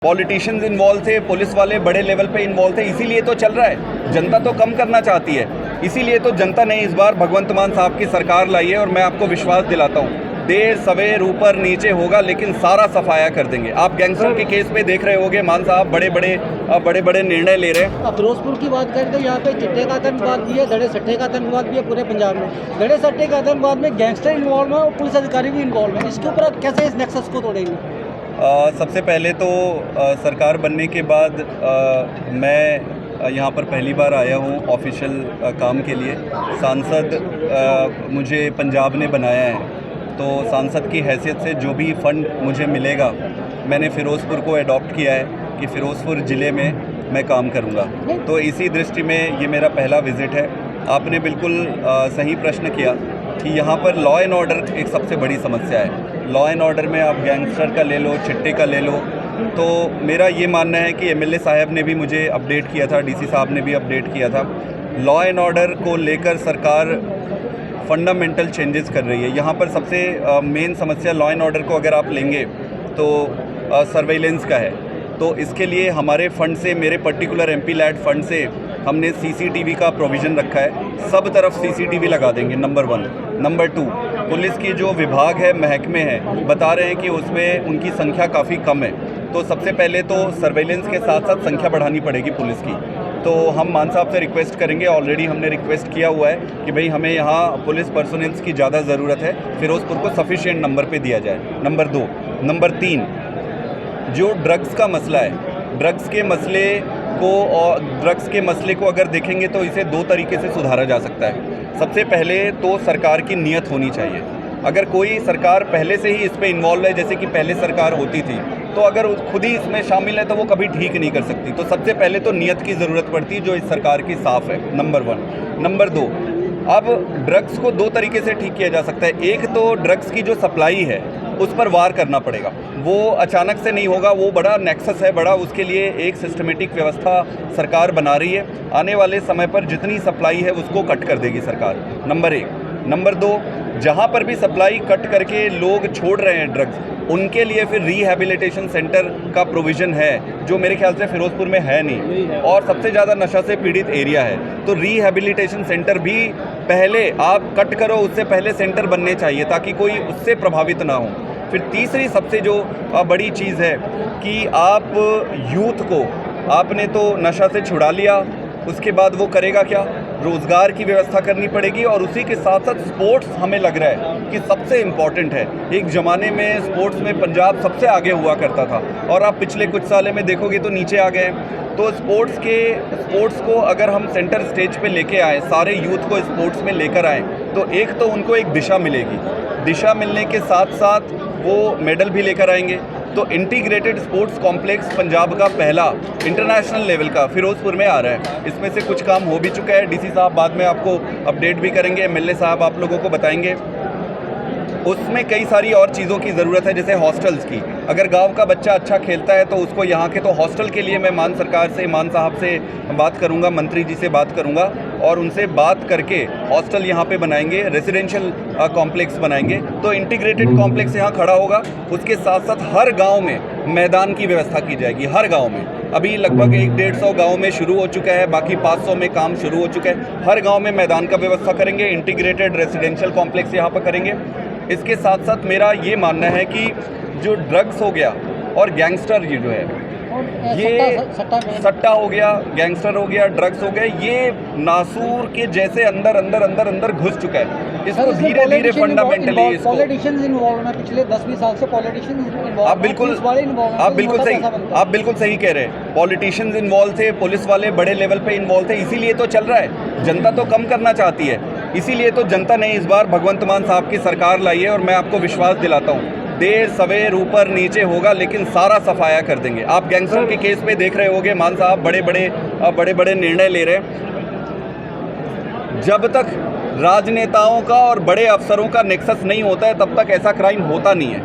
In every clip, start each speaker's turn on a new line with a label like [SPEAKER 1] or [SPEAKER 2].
[SPEAKER 1] Politicians involve थे, police वाले बड़े लेवल पे इन्वॉल्व थे, इसीलिए तो चल रहा है। जनता तो कम करना चाहती है, इसीलिए तो जनता ने इस बार भगवंत मान साहब की सरकार लाई है। और मैं आपको विश्वास दिलाता हूँ, देर सवेर ऊपर नीचे होगा लेकिन सारा सफाया कर देंगे। आप गैंगस्टर के केस में देख रहे होंगे, मान साहब बड़े बड़े निर्णय ले रहे हैं।
[SPEAKER 2] फिरोजपुर की बात करें तो यहाँ पे चिट्टे का आतंकवाद भी है, धड़े सट्टे का आतंकवाद भी है पूरे पंजाब में। धड़े सट्टे का आतंकवाद में गैंगस्टर इन्वॉल्व है और पुलिस अधिकारी भी इन्वॉल्व है। इसके ऊपर आप कैसे इस नेक्सस को तोड़ेंगे?
[SPEAKER 1] सबसे पहले तो सरकार बनने के बाद मैं यहाँ पर पहली बार आया हूँ ऑफिशियल काम के लिए। सांसद मुझे पंजाब ने बनाया है, तो सांसद की हैसियत से जो भी फ़ंड मुझे मिलेगा, मैंने फ़िरोज़पुर को अडॉप्ट किया है कि फ़िरोज़पुर ज़िले में मैं काम करूँगा। तो इसी दृष्टि में ये मेरा पहला विज़िट है। आपने बिल्कुल सही प्रश्न किया कि यहाँ पर लॉ एंड ऑर्डर एक सबसे बड़ी समस्या है। लॉ एंड ऑर्डर में आप गैंगस्टर का ले लो, चिट्टे का ले लो, तो मेरा ये मानना है कि एमएलए साहब ने भी मुझे अपडेट किया था, डीसी साहब ने भी अपडेट किया था। लॉ एंड ऑर्डर को लेकर सरकार फंडामेंटल चेंजेस कर रही है। यहाँ पर सबसे मेन समस्या लॉ एंड ऑर्डर को अगर आप लेंगे तो सर्वेलेंस का है। तो इसके लिए हमारे फ़ंड से, मेरे पर्टिकुलर एमपी लैड फंड से हमने सीसीटीवी का प्रोविज़न रखा है। सब तरफ सीसीटीवी लगा देंगे, नंबर 1। नंबर 2, पुलिस की जो विभाग है, महकमे हैं, बता रहे हैं कि उसमें उनकी संख्या काफ़ी कम है। तो सबसे पहले तो सर्वेलेंस के साथ साथ संख्या बढ़ानी पड़ेगी पुलिस की। तो हम मान साहब से रिक्वेस्ट करेंगे, ऑलरेडी हमने रिक्वेस्ट किया हुआ है कि भाई हमें यहाँ पुलिस पर्सोनेल्स की ज़्यादा ज़रूरत है, फ़िरोज़पुर को सफिशिएंट नंबर पे दिया जाए। नंबर 2। नंबर 3, जो ड्रग्स का मसला है, ड्रग्स के मसले को अगर देखेंगे तो इसे 2 तरीके से सुधारा जा सकता है। सबसे पहले तो सरकार की नीयत होनी चाहिए। अगर कोई सरकार पहले से ही इस पे इन्वॉल्व है, जैसे कि पहले सरकार होती थी, तो अगर खुद ही इसमें शामिल है तो वो कभी ठीक नहीं कर सकती। तो सबसे पहले तो नीयत की ज़रूरत पड़ती है, जो इस सरकार की साफ़ है, नंबर 1। नंबर 2, अब ड्रग्स को 2 तरीके से ठीक किया जा सकता है। एक तो ड्रग्स की जो सप्लाई है उस पर वार करना पड़ेगा, वो अचानक से नहीं होगा, वो बड़ा नेक्सस है बड़ा, उसके लिए एक सिस्टमेटिक व्यवस्था सरकार बना रही है। आने वाले समय पर जितनी सप्लाई है उसको कट कर देगी सरकार, नंबर 1। नंबर 2, जहाँ पर भी सप्लाई कट करके लोग छोड़ रहे हैं ड्रग्स, उनके लिए फिर रिहैबिलिटेशन सेंटर का प्रोविज़न है, जो मेरे ख्याल से फ़िरोज़पुर में है नहीं, और सबसे ज़्यादा नशा से पीड़ित एरिया है। तो रिहैबिलिटेशन सेंटर भी पहले आप कट करो, उससे पहले सेंटर बनने चाहिए ताकि कोई उससे प्रभावित ना हो। फिर तीसरी सबसे जो बड़ी चीज़ है कि आप यूथ को, आपने तो नशा से छुड़ा लिया, उसके बाद वो करेगा क्या? रोज़गार की व्यवस्था करनी पड़ेगी। और उसी के साथ साथ स्पोर्ट्स हमें लग रहा है कि सबसे इम्पॉर्टेंट है। एक ज़माने में स्पोर्ट्स में पंजाब सबसे आगे हुआ करता था, और आप पिछले कुछ सालों में देखोगे तो नीचे आ गए हैं। तो स्पोर्ट्स को अगर हम सेंटर स्टेज पे लेके आए, सारे यूथ को स्पोर्ट्स में लेकर आएँ, तो एक तो उनको एक दिशा मिलेगी। दिशा मिलने के साथ साथ वो मेडल भी लेकर आएंगे। तो इंटीग्रेटेड स्पोर्ट्स कॉम्प्लेक्स पंजाब का पहला इंटरनेशनल लेवल का फ़िरोज़पुर में आ रहा है। इसमें से कुछ काम हो भी चुका है, डीसी साहब बाद में आपको अपडेट भी करेंगे, एमएलए साहब आप लोगों को बताएंगे। उसमें कई सारी और चीज़ों की ज़रूरत है, जैसे हॉस्टल्स की। अगर गांव का बच्चा अच्छा खेलता है तो उसको यहाँ के तो हॉस्टल के लिए मैं मान साहब से बात करूँगा, मंत्री जी से बात करूँगा, और उनसे बात करके हॉस्टल यहाँ पे बनाएंगे, रेजिडेंशियल कॉम्प्लेक्स बनाएंगे। तो इंटीग्रेटेड कॉम्प्लेक्स यहाँ खड़ा होगा। उसके साथ साथ हर गाँव में मैदान की व्यवस्था की जाएगी, हर गाँव में। अभी लगभग 100-150 गाँव में शुरू हो चुका है, बाकी 500 में काम शुरू हो चुका है। हर गाँव में मैदान का व्यवस्था करेंगे, इंटीग्रेटेड रेजिडेंशियल कॉम्प्लेक्स यहाँ पर करेंगे। इसके साथ साथ मेरा ये मानना है कि जो ड्रग्स हो गया और गैंगस्टर ये जो है, ये सट्टा हो गया, गैंगस्टर हो गया, ड्रग्स हो गए, ये नासूर के जैसे अंदर घुस चुका है। इसको धीरे धीरे फंडामेंटली
[SPEAKER 2] पॉलिटिशियंस इन्वॉल्व हैं, पिछले 10-20 साल से पॉलिटिशियंस इन्वॉल्व। आप
[SPEAKER 1] बिल्कुल सही कह रहे हैं। पॉलिटिशियंस इन्वॉल्व थे, पुलिस वाले बड़े लेवल पे इन्वॉल्व थे, इसीलिए तो चल रहा है। जनता तो कम करना चाहती है, इसीलिए तो जनता ने इस बार भगवंत मान साहब की सरकार लाई है। और मैं आपको विश्वास दिलाता हूँ, देर सवेर ऊपर नीचे होगा लेकिन सारा सफाया कर देंगे। आप गैंगस्टर के केस में देख रहे होंगे, मान साहब बड़े बड़े निर्णय ले रहे हैं। जब तक राजनेताओं का और बड़े अफसरों का नेक्सस नहीं होता है, तब तक ऐसा क्राइम होता नहीं है।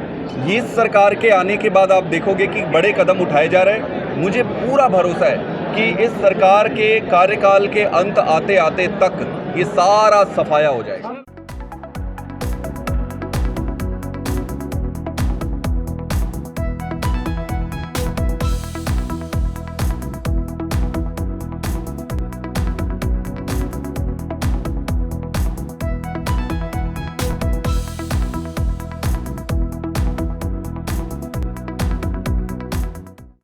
[SPEAKER 1] इस सरकार के आने के बाद आप देखोगे कि बड़े कदम उठाए जा रहे हैं। मुझे पूरा भरोसा है कि इस सरकार के कार्यकाल के अंत आते आते तक ये सारा सफाया हो जाएगा।